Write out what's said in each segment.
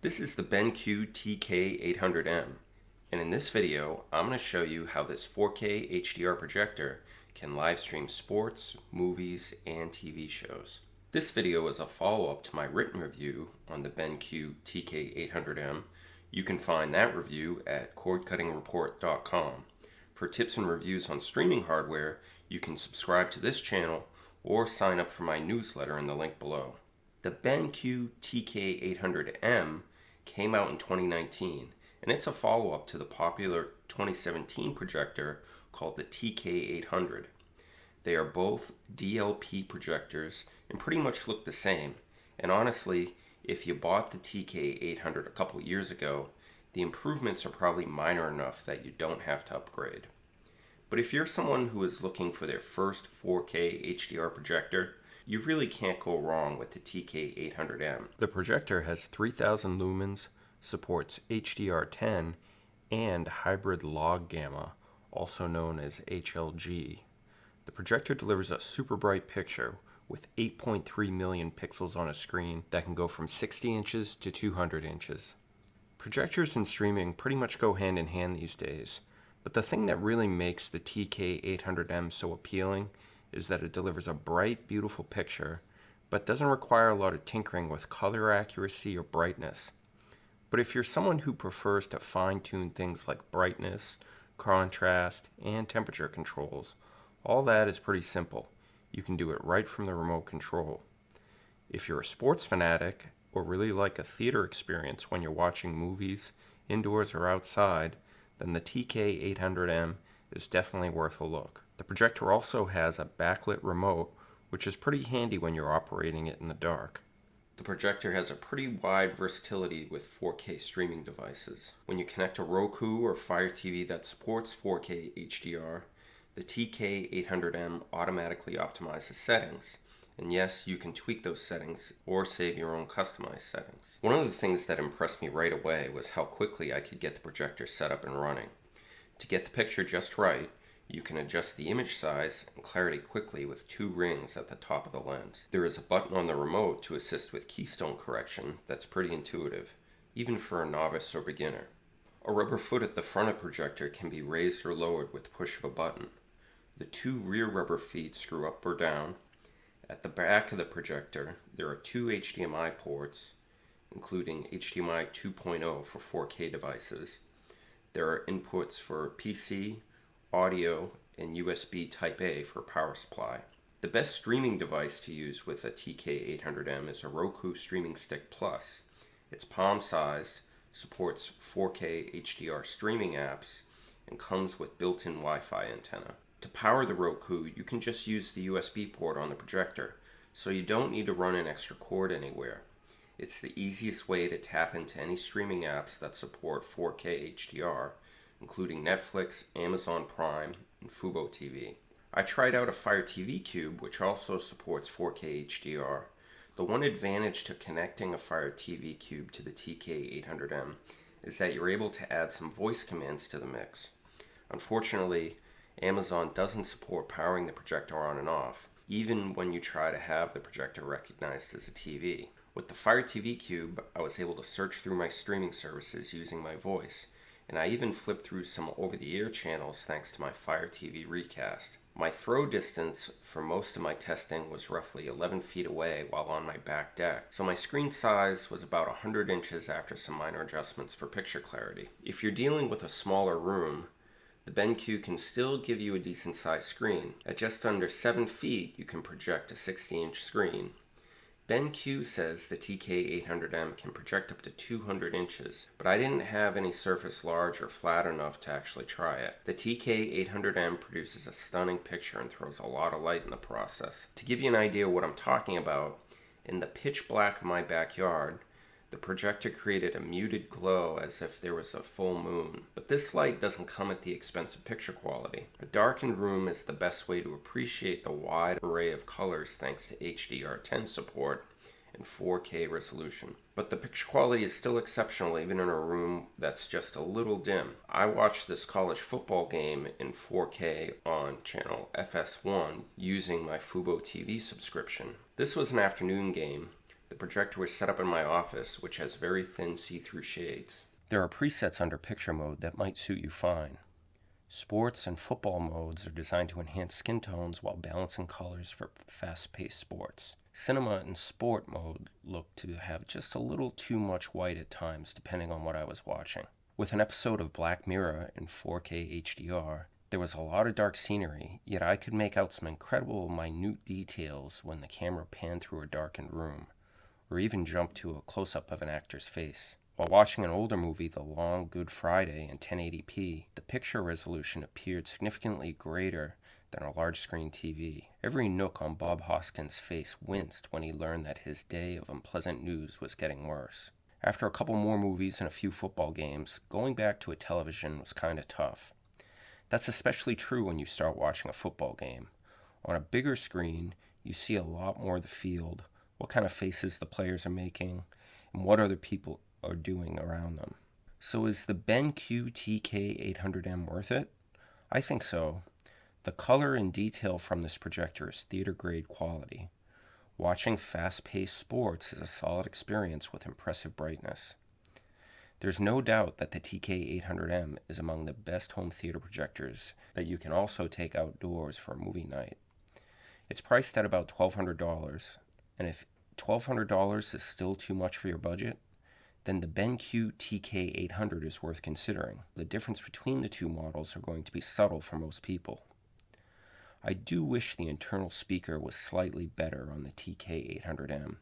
This is the BenQ TK800M, and in this video I'm going to show you how this 4K HDR projector can live stream sports, movies, and TV shows. This video is a follow-up to my written review on the BenQ TK800M. You can find that review at cordcuttingreport.com. For tips and reviews on streaming hardware, you can subscribe to this channel or sign up for my newsletter in the link below. The BenQ TK800M came out in 2019, and it's a follow-up to the popular 2017 projector called the TK800. They are both DLP projectors and pretty much look the same, and honestly, if you bought the TK800 a couple years ago, the improvements are probably minor enough that you don't have to upgrade. But if you're someone who is looking for their first 4K HDR projector, you really can't go wrong with the TK800M. The projector has 3000 lumens, supports HDR10, and hybrid log gamma, also known as HLG. The projector delivers a super bright picture with 8.3 million pixels on a screen that can go from 60 inches to 200 inches. Projectors and streaming pretty much go hand in hand these days, but the thing that really makes the TK800M so appealing is that it delivers a bright, beautiful picture, but doesn't require a lot of tinkering with color accuracy or brightness. But if you're someone who prefers to fine-tune things like brightness, contrast, and temperature controls, all that is pretty simple. You can do it right from the remote control. If you're a sports fanatic, or really like a theater experience when you're watching movies, indoors or outside, then the TK800M is definitely worth a look. The projector also has a backlit remote, which is pretty handy when you're operating it in the dark. The projector has a pretty wide versatility with 4K streaming devices. When you connect a Roku or Fire TV that supports 4K HDR, the TK800M automatically optimizes settings. And yes, you can tweak those settings or save your own customized settings. One of the things that impressed me right away was how quickly I could get the projector set up and running. To get the picture just right, you can adjust the image size and clarity quickly with two rings at the top of the lens. There is a button on the remote to assist with keystone correction that's pretty intuitive, even for a novice or beginner. A rubber foot at the front of the projector can be raised or lowered with the push of a button. The two rear rubber feet screw up or down. At the back of the projector, there are two HDMI ports, including HDMI 2.0 for 4K devices. There are inputs for PC, audio, and USB Type-A for power supply. The best streaming device to use with a TK800M is a Roku Streaming Stick Plus. It's palm-sized, supports 4K HDR streaming apps, and comes with built-in Wi-Fi antenna. To power the Roku, you can just use the USB port on the projector, so you don't need to run an extra cord anywhere. It's the easiest way to tap into any streaming apps that support 4K HDR, including Netflix, Amazon Prime, and fuboTV. I tried out a Fire TV Cube, which also supports 4K HDR. The one advantage to connecting a Fire TV Cube to the TK800M is that you're able to add some voice commands to the mix. Unfortunately, Amazon doesn't support powering the projector on and off, even when you try to have the projector recognized as a TV. With the Fire TV Cube, I was able to search through my streaming services using my voice, and I even flipped through some over-the-air channels thanks to my Fire TV Recast. My throw distance for most of my testing was roughly 11 feet away while on my back deck, so my screen size was about 100 inches after some minor adjustments for picture clarity. If you're dealing with a smaller room, the BenQ can still give you a decent sized screen. At just under 7 feet, you can project a 60-inch screen. BenQ says the TK800M can project up to 200 inches, but I didn't have any surface large or flat enough to actually try it. The TK800M produces a stunning picture and throws a lot of light in the process. To give you an idea of what I'm talking about, in the pitch black of my backyard, the projector created a muted glow as if there was a full moon. But this light doesn't come at the expense of picture quality. A darkened room is the best way to appreciate the wide array of colors thanks to HDR10 support and 4K resolution. But the picture quality is still exceptional even in a room that's just a little dim. I watched this college football game in 4K on channel FS1 using my fuboTV subscription. This was an afternoon game. The projector was set up in my office, which has very thin see-through shades. There are presets under picture mode that might suit you fine. Sports and football modes are designed to enhance skin tones while balancing colors for fast-paced sports. Cinema and sport mode look to have just a little too much white at times, depending on what I was watching. With an episode of Black Mirror in 4K HDR, there was a lot of dark scenery, yet I could make out some incredible minute details when the camera panned through a darkened room, or even jumped to a close-up of an actor's face. While watching an older movie, The Long Good Friday, in 1080p, the picture resolution appeared significantly greater than a large-screen TV. Every nook on Bob Hoskins' face winced when he learned that his day of unpleasant news was getting worse. After a couple more movies and a few football games, going back to a television was kind of tough. That's especially true when you start watching a football game. On a bigger screen, you see a lot more of the field, what kind of faces the players are making, and what other people are doing around them. So is the BenQ TK800M worth it? I think so. The color and detail from this projector is theater-grade quality. Watching fast-paced sports is a solid experience with impressive brightness. There's no doubt that the TK800M is among the best home theater projectors that you can also take outdoors for a movie night. It's priced at about $1,200, and if $1,200 is still too much for your budget, then the BenQ TK800 is worth considering. The difference between the two models are going to be subtle for most people. I do wish the internal speaker was slightly better on the TK800M.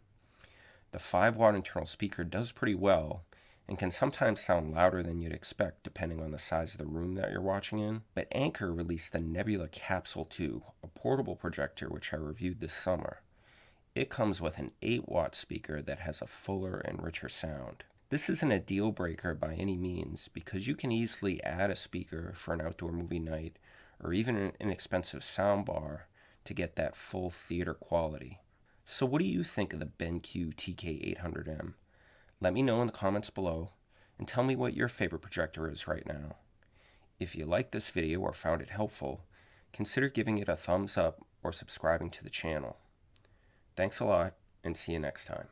The 5-watt internal speaker does pretty well and can sometimes sound louder than you'd expect depending on the size of the room that you're watching in, but Anker released the Nebula Capsule 2, a portable projector which I reviewed this summer. It comes with an 8-watt speaker that has a fuller and richer sound. This isn't a deal breaker by any means because you can easily add a speaker for an outdoor movie night or even an inexpensive soundbar to get that full theater quality. So what do you think of the BenQ TK800M? Let me know in the comments below and tell me what your favorite projector is right now. If you liked this video or found it helpful, consider giving it a thumbs up or subscribing to the channel. Thanks a lot and see you next time.